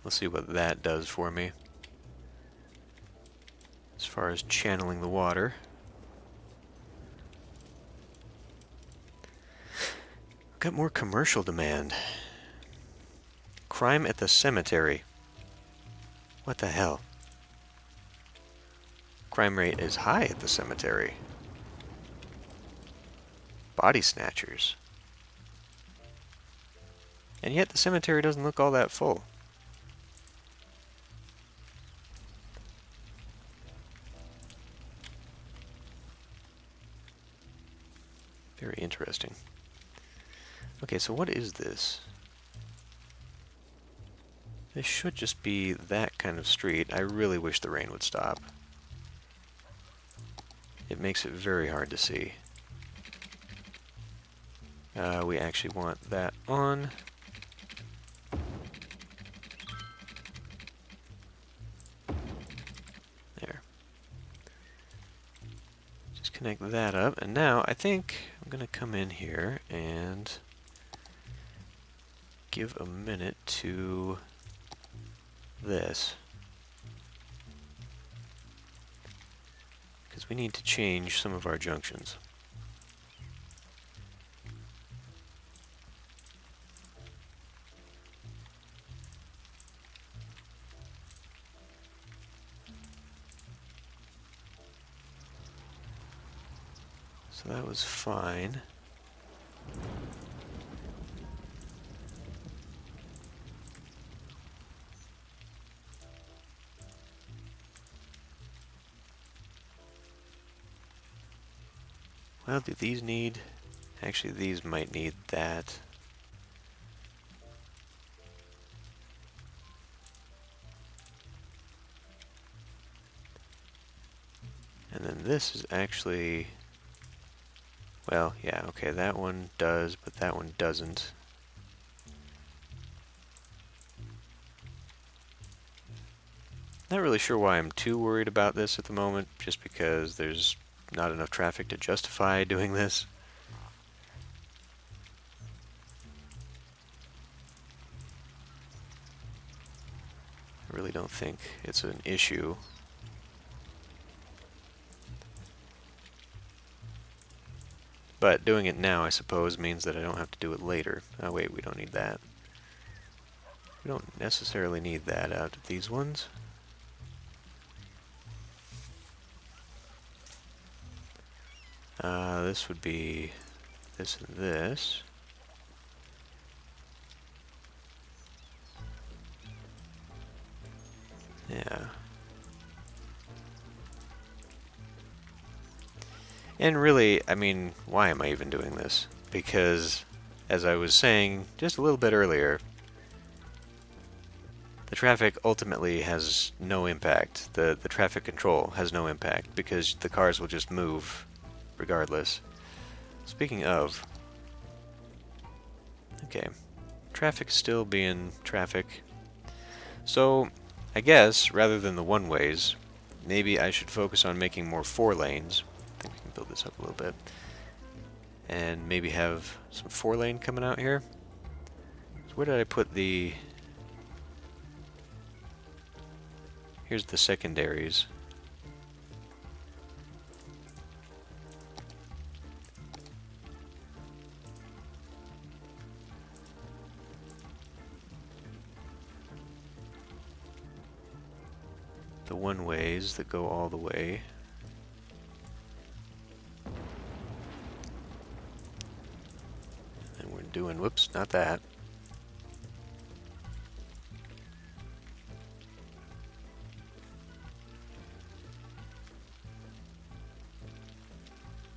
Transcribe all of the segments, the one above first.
We'll see what that does for me as far as channeling the water. Got more commercial demand. Crime at the cemetery. What the hell? Crime rate is high at the cemetery. Body snatchers. And yet the cemetery doesn't look all that full. Very interesting. Okay, so what is this? This should just be that kind of street. I really wish the rain would stop. It makes it very hard to see. We actually want that on. There. Just connect that up, and now I think I'm going to come in here and give a minute to this. Because we need to change some of our junctions. So that was fine. Well, do these need... Actually, these might need that. And then this is actually... Well, yeah, okay, that one does, but that one doesn't. Not really sure why I'm too worried about this at the moment, just because there's not enough traffic to justify doing this. I really don't think it's an issue. But doing it now, I suppose, means that I don't have to do it later. Oh wait, we don't need that. We don't necessarily need that out of these ones. This would be this and this. Yeah. And really, I mean, why am I even doing this? Because, as I was saying just a little bit earlier, the traffic ultimately has no impact. The traffic control has no impact because the cars will just move regardless. Speaking of, okay, traffic still being traffic. So, I guess, rather than the one-ways, maybe I should focus on making more 4 lanes. I think we can build this up a little bit. And maybe have some 4-lane coming out here. So where did I put the... Here's the secondaries. The one-ways that go all the way. And we're doing, whoops, not that.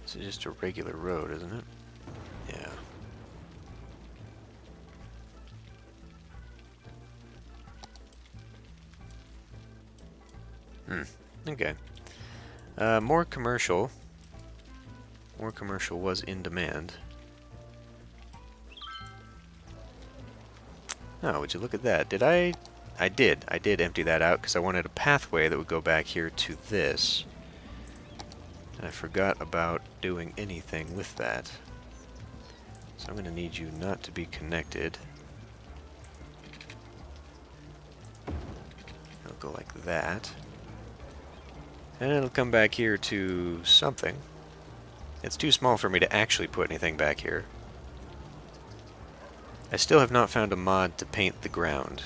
This is just a regular road, isn't it? Yeah. Okay. More commercial. More commercial was in demand. Oh, would you look at that? Did I did empty that out because I wanted a pathway that would go back here to this. And I forgot about doing anything with that. So I'm going to need you not to be connected. Go like that. And it'll come back here to something. It's too small for me to actually put anything back here. I still have not found a mod to paint the ground.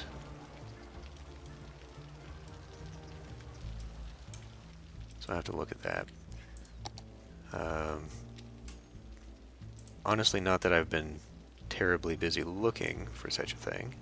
So I have to look at that. Honestly, not that I've been terribly busy looking for such a thing.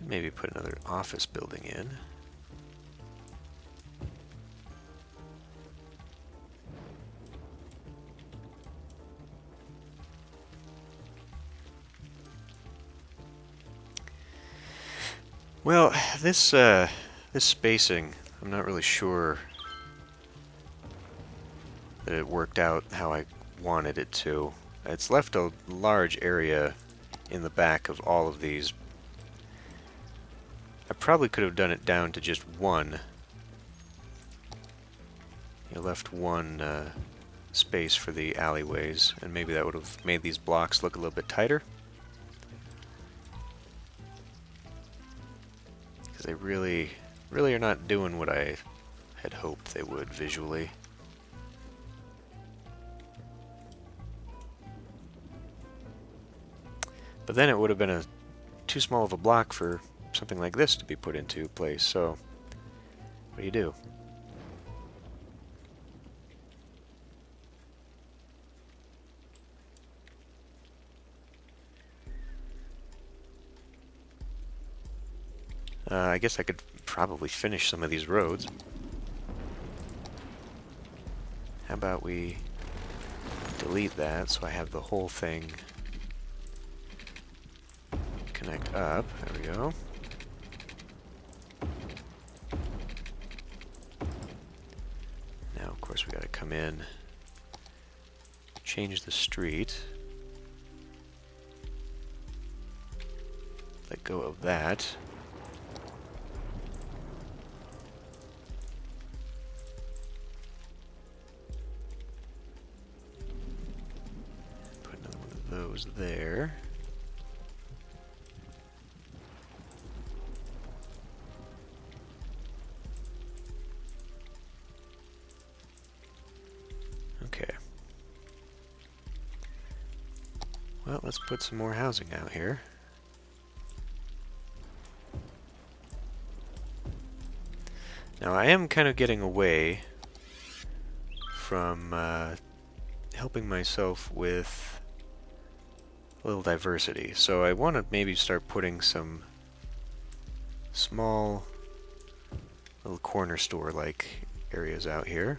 Maybe put another office building in. Well, this spacing, I'm not really sure that it worked out how I wanted it to. It's left a large area in the back of all of these. I probably could have done it down to just one. You left one space for the alleyways, and maybe that would have made these blocks look a little bit tighter. Because they really are not doing what I had hoped they would visually. But then it would have been too small of a block for something like this to be put into place, so what do you do? I guess I could probably finish some of these roads. How about we delete that so I have the whole thing connect up. There we go. Now, of course, we got to come in, change the street, let go of that. Put another one of those there. Okay. Well, let's put some more housing out here. Now, I am kind of getting away from helping myself with a little diversity. So I want to maybe start putting some small little corner store-like areas out here.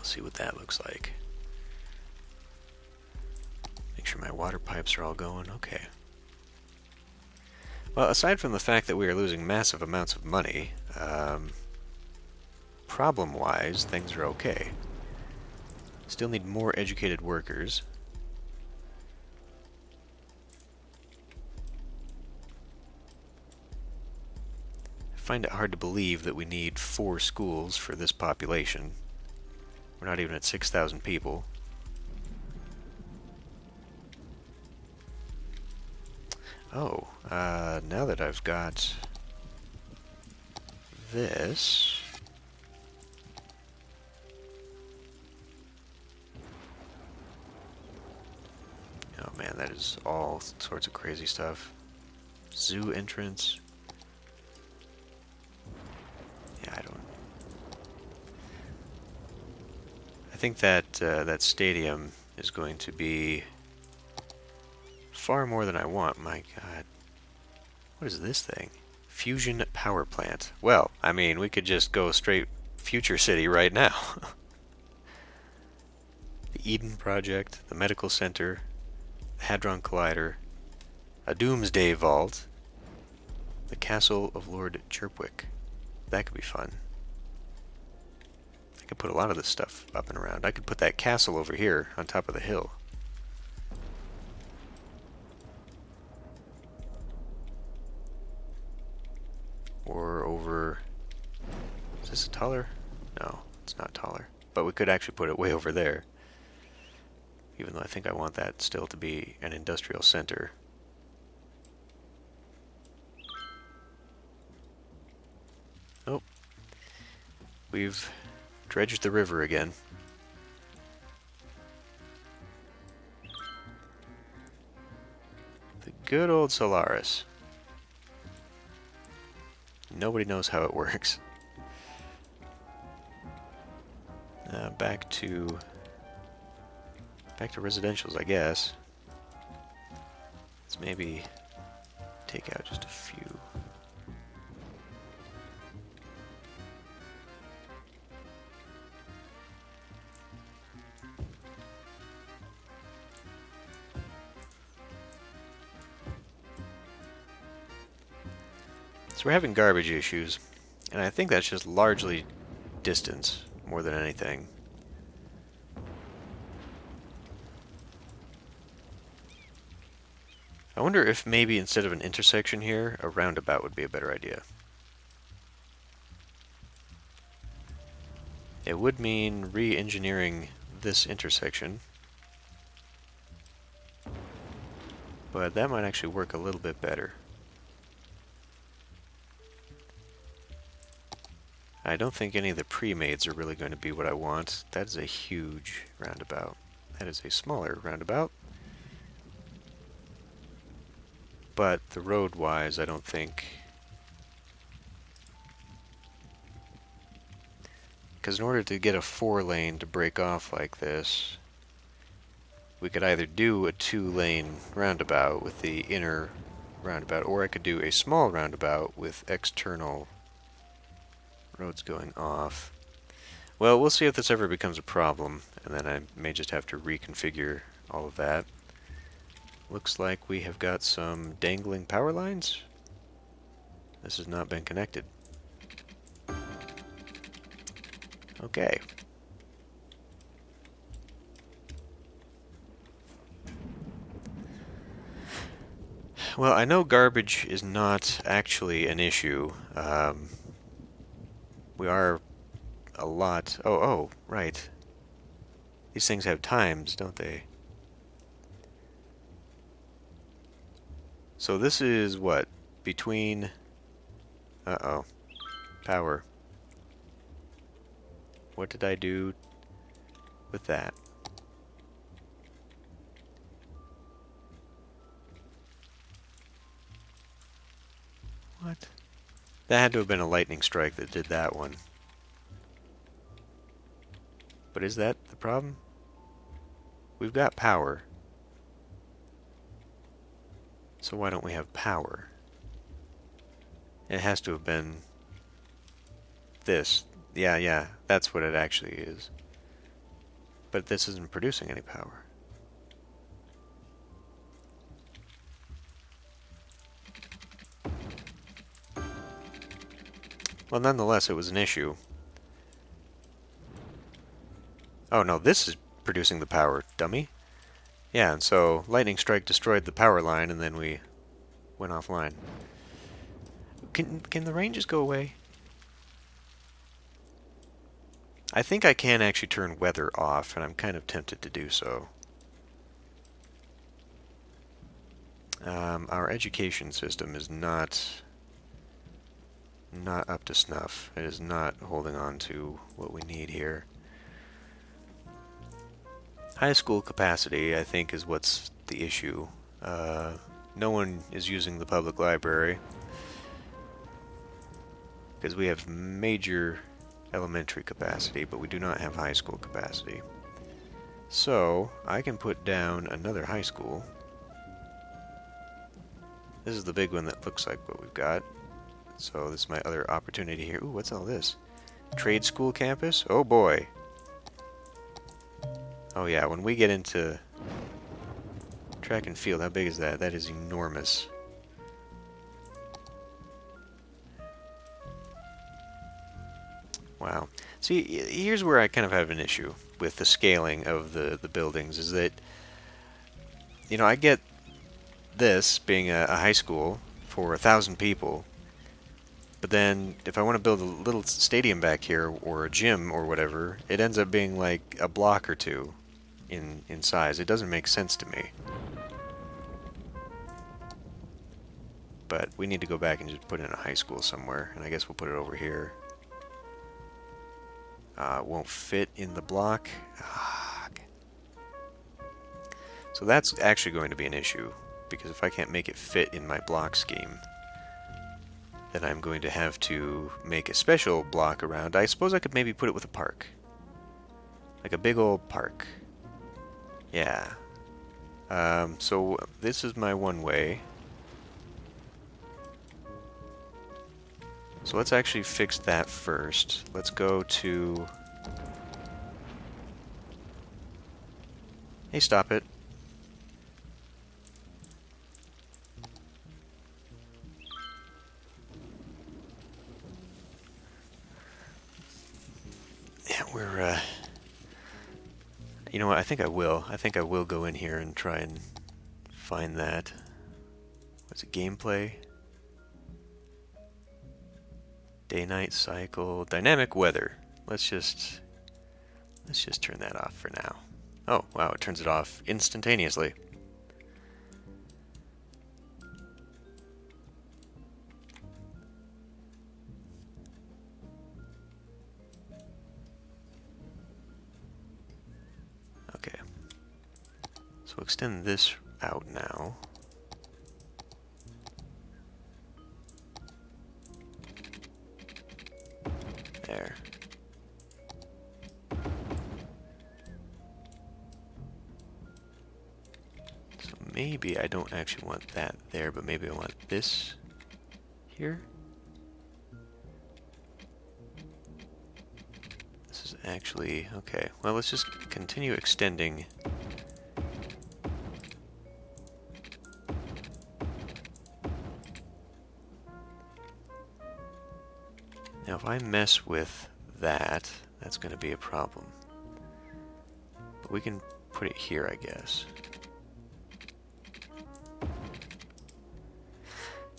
See what that looks like. Make sure my water pipes are all going. Okay. Well, aside from the fact that we are losing massive amounts of money, problem-wise, things are okay. Still need more educated workers. I find it hard to believe that we need 4 schools for this population. We're not even at 6,000 people. Oh, now that I've got this... Oh man, that is all sorts of crazy stuff. Zoo entrance. Yeah, I think that that stadium is going to be far more than I want. My God. What is this thing? Fusion power plant. Well, I mean, we could just go straight Future City right now. The Eden Project, the Medical Center, the Hadron Collider, a Doomsday Vault, the Castle of Lord Chirpwick. That could be fun. I could put a lot of this stuff up and around. I could put that castle over here on top of the hill. Or over... Is this taller? No, it's not taller. But we could actually put it way over there. Even though I think I want that still to be an industrial center. Oh. We've dredged the river again. The good old Solaris. Nobody knows how it works. Back to residentials, I guess. Let's maybe take out just a few. So we're having garbage issues, and I think that's just largely distance more than anything. I wonder if maybe instead of an intersection here, a roundabout would be a better idea. It would mean re-engineering this intersection, but that might actually work a little bit better. I don't think any of the pre-mades are really going to be what I want. That is a huge roundabout. That is a smaller roundabout. But the road-wise, I don't think... Because in order to get a 4-lane to break off like this, we could either do a 2-lane roundabout with the inner roundabout, or I could do a small roundabout with external roads going off. Well, we'll see if this ever becomes a problem, and then I may just have to reconfigure all of that. Looks like we have got some dangling power lines. This has not been connected. Okay. Well, I know garbage is not actually an issue. We are a lot... Oh, right. These things have times, don't they? So this is what? Between... Uh-oh. Power. What did I do with that? What? That had to have been a lightning strike that did that one. But is that the problem? We've got power. So why don't we have power? It has to have been this. Yeah, that's what it actually is. But this isn't producing any power. Well, nonetheless, it was an issue. Oh no, this is producing the power, dummy. Yeah, and so lightning strike destroyed the power line, and then we went offline. Can the rain just go away? I think I can actually turn weather off, and I'm kind of tempted to do so. Our education system is not up to snuff. It is not holding on to what we need here. High school capacity, I think, is what's the issue. No one is using the public library because we have major elementary capacity, but we do not have high school capacity. So I can put down another high school. This is the big one that looks like what we've got. So this is my other opportunity here. Ooh, what's all this? Trade school campus? Oh boy. Oh yeah, when we get into track and field, how big is that? That is enormous. Wow. See, here's where I kind of have an issue with the scaling of the buildings, is that, you know, I get this being a high school for 1,000 people, but then if I want to build a little stadium back here or a gym or whatever, it ends up being like a block or two in size. It doesn't make sense to me. But we need to go back and just put in a high school somewhere, and I guess we'll put it over here. Won't fit in the block. So that's actually going to be an issue, because if I can't make it fit in my block scheme, then I'm going to have to make a special block around. I suppose I could maybe put it with a park. Like a big old park. Yeah. So this is my one way. So let's actually fix that first. Let's go to... Hey, stop it. Yeah, we're, you know what, I think I will. I think I will go in here and try and find that. What's it, gameplay? Day-night cycle, dynamic weather. Let's just turn that off for now. Oh, wow, it turns it off instantaneously. Okay. So extend this out now. There. So maybe I don't actually want that there, but maybe I want this here. This is actually, okay, well, let's just continue extending. Now, if I mess with that, that's going to be a problem. But we can put it here, I guess.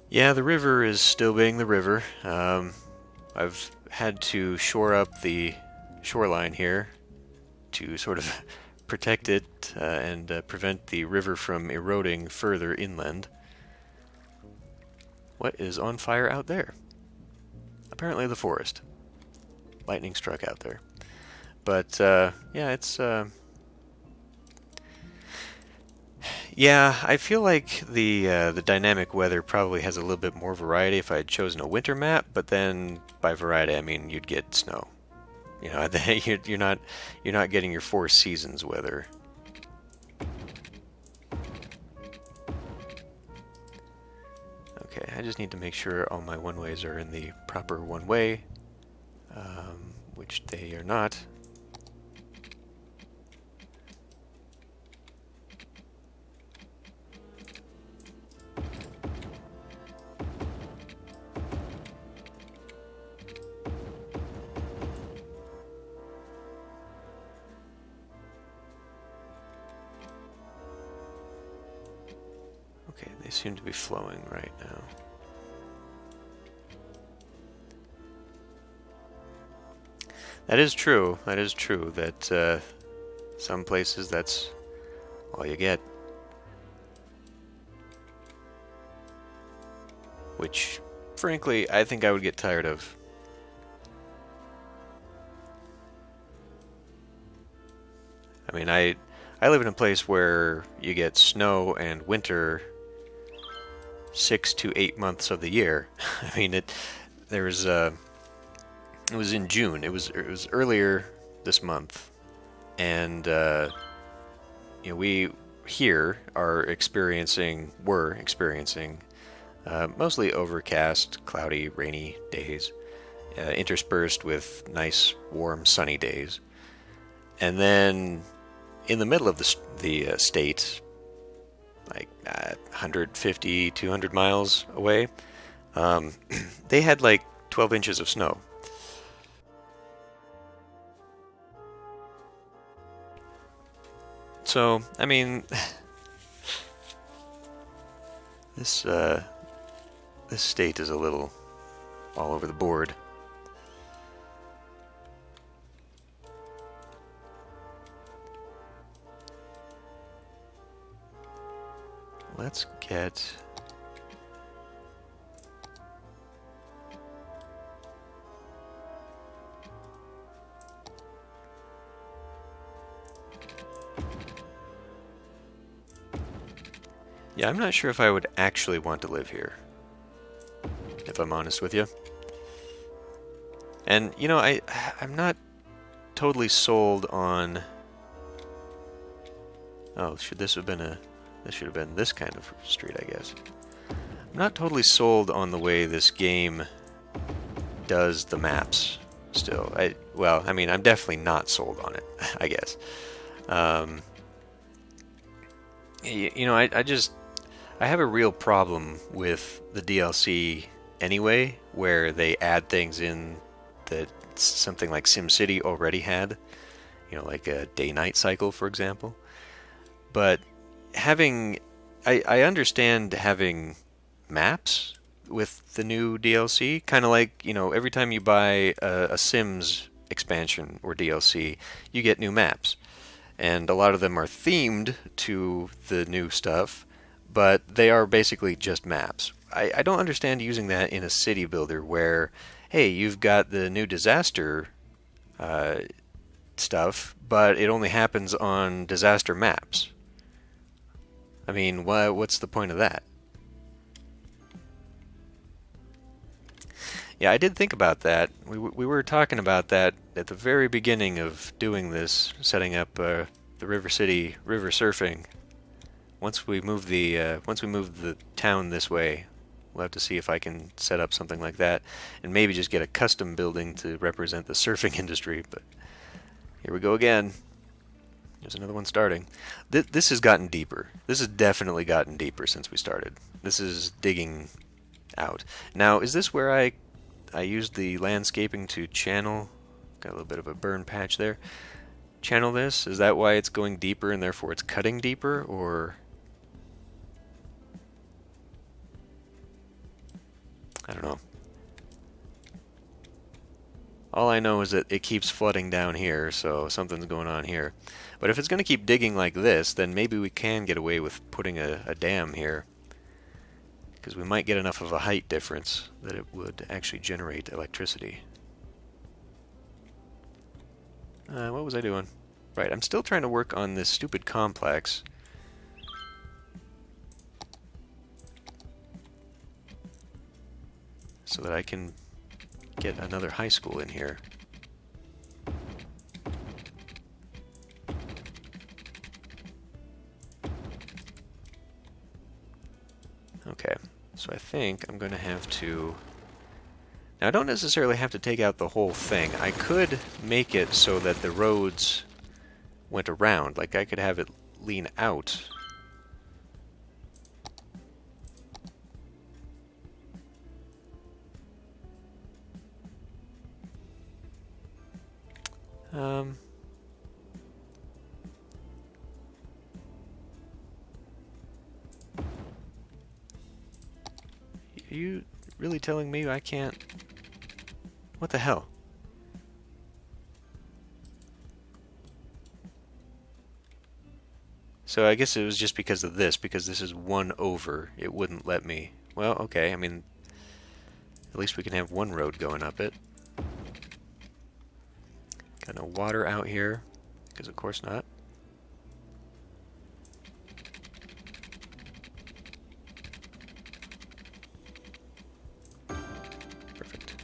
Yeah, the river is still being the river. I've had to shore up the shoreline here to sort of protect it and prevent the river from eroding further inland. What is on fire out there? Apparently the forest. Lightning struck out there. But, yeah, it's, yeah, I feel like the dynamic weather probably has a little bit more variety if I had chosen a winter map, but then by variety I mean you'd get snow. You know, you're not getting your 4 seasons weather. Okay, I just need to make sure all my one-ways are in the proper one-way, which they are not. Okay, they seem to be flowing right now. That is true. That is true that some places that's all you get. Which, frankly, I think I would get tired of. I mean, I live in a place where you get snow and winter 6 to 8 months of the year. I mean, it was in June. It was earlier this month, and you know, we here were experiencing mostly overcast, cloudy, rainy days, interspersed with nice, warm, sunny days. And then in the middle of the state, like 150, 200 miles away, they had like 12 inches of snow. So, I mean, this state is a little all over the board. Let's get... Yeah, I'm not sure if I would actually want to live here, if I'm honest with you. And, you know, I'm not totally sold on... Oh, should this have been a... This should have been this kind of street, I guess. I'm not totally sold on the way this game does the maps still. Well, I mean, I'm definitely not sold on it, I guess. You know, I have a real problem with the DLC anyway, where they add things in that something like SimCity already had. You know, like a day-night cycle, for example. But I understand having maps with the new DLC, kind of like, you know, every time you buy a Sims expansion or DLC, you get new maps. And a lot of them are themed to the new stuff, but they are basically just maps. I don't understand using that in a city builder where, hey, you've got the new disaster stuff, but it only happens on disaster maps. I mean, what's the point of that? Yeah, I did think about that. We were talking about that at the very beginning of doing this, setting up the River City river surfing. Once we move the town this way, we'll have to see if I can set up something like that, and maybe just get a custom building to represent the surfing industry. But here we go again. There's another one starting. This has gotten deeper. This has definitely gotten deeper since we started. This is digging out. Now, is this where I used the landscaping to channel? Got a little bit of a burn patch there. Channel this? Is that why it's going deeper and therefore it's cutting deeper, or... I don't know. All I know is that it keeps flooding down here, so something's going on here. But if it's going to keep digging like this, then maybe we can get away with putting a dam here. Because we might get enough of a height difference that it would actually generate electricity. What was I doing? Right, I'm still trying to work on this stupid complex. So that I can get another high school in here. Okay, so I think I'm going to have to... Now, I don't necessarily have to take out the whole thing. I could make it so that the roads went around. Like, I could have it lean out. Are you really telling me I can't? What the hell? So I guess it was just because of this, because this is 1 over, it wouldn't let me. Well, okay, I mean, at least we can have one road going up it. Got no water out here, because of course not. Perfect.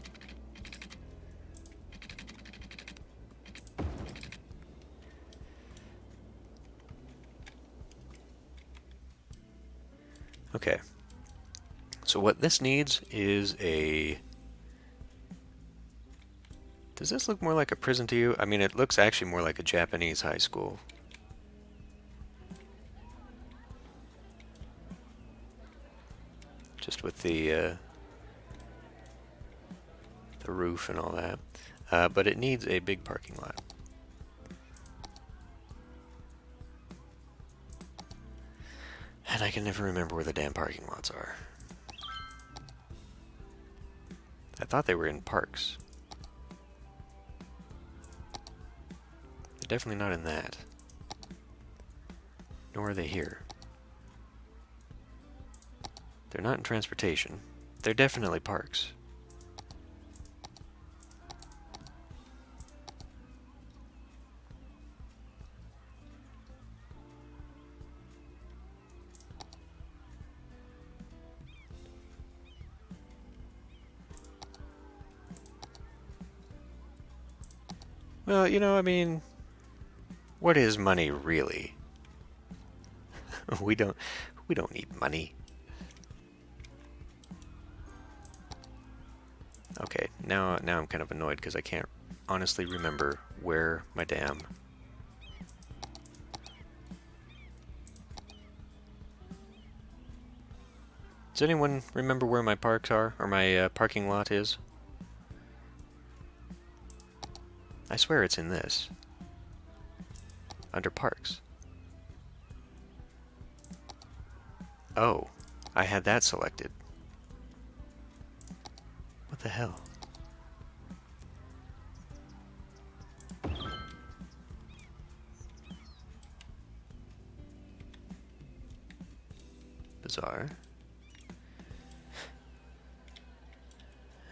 Okay. So what this needs is a... Does this look more like a prison to you? I mean, it looks actually more like a Japanese high school. finished with the roof and all that. But it needs a big parking lot. And I can never remember where the damn parking lots are. I thought they were in parks. They're definitely not in that. Nor are they here. They're not in transportation. They're definitely parks. Well, you know, I mean, what is money really? we don't need money. Okay, now I'm kind of annoyed because I can't honestly remember where my damn... Does anyone remember where my parks are, or my parking lot is? I swear it's in this. Under parks. Oh, I had that selected. What the hell? Bizarre.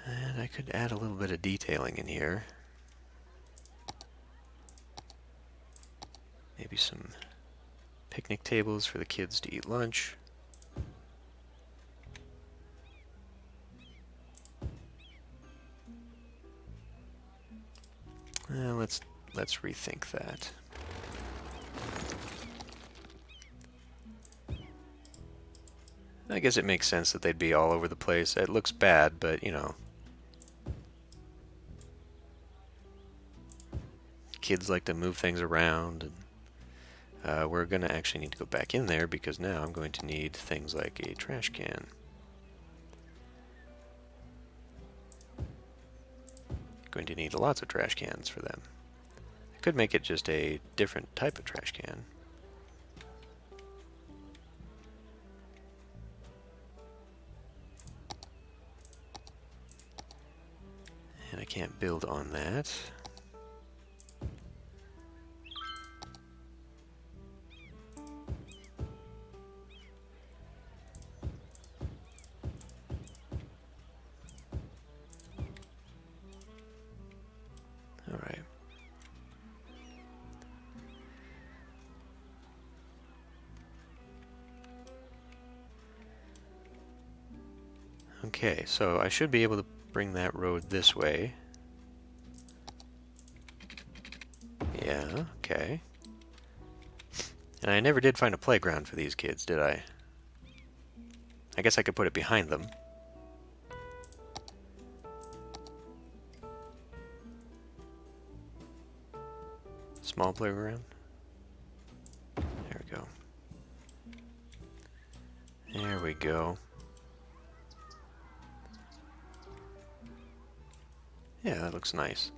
And I could add a little bit of detailing in here. Maybe some picnic tables for the kids to eat lunch. Let's rethink that. I guess it makes sense that they'd be all over the place. It looks bad, but you know. Kids like to move things around, and we're going to actually need to go back in there because now I'm going to need things like a trash can. Going to need lots of trash cans for them. I could make it just a different type of trash can. And I can't build on that. Alright. Okay, so I should be able to bring that road this way. Yeah, okay. And I never did find a playground for these kids, did I? I guess I could put it behind them. Small playground. There we go. There we go. Yeah, that looks nice.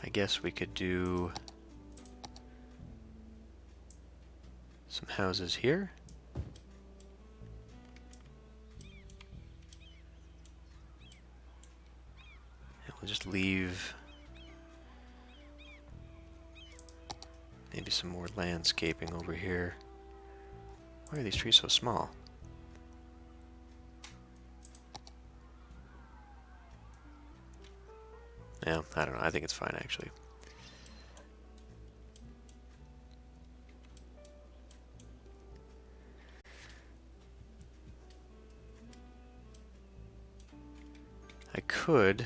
I guess we could do some houses here. And we'll just leave maybe some more landscaping over here. Why are these trees so small? Yeah, I don't know. I think it's fine, actually. I could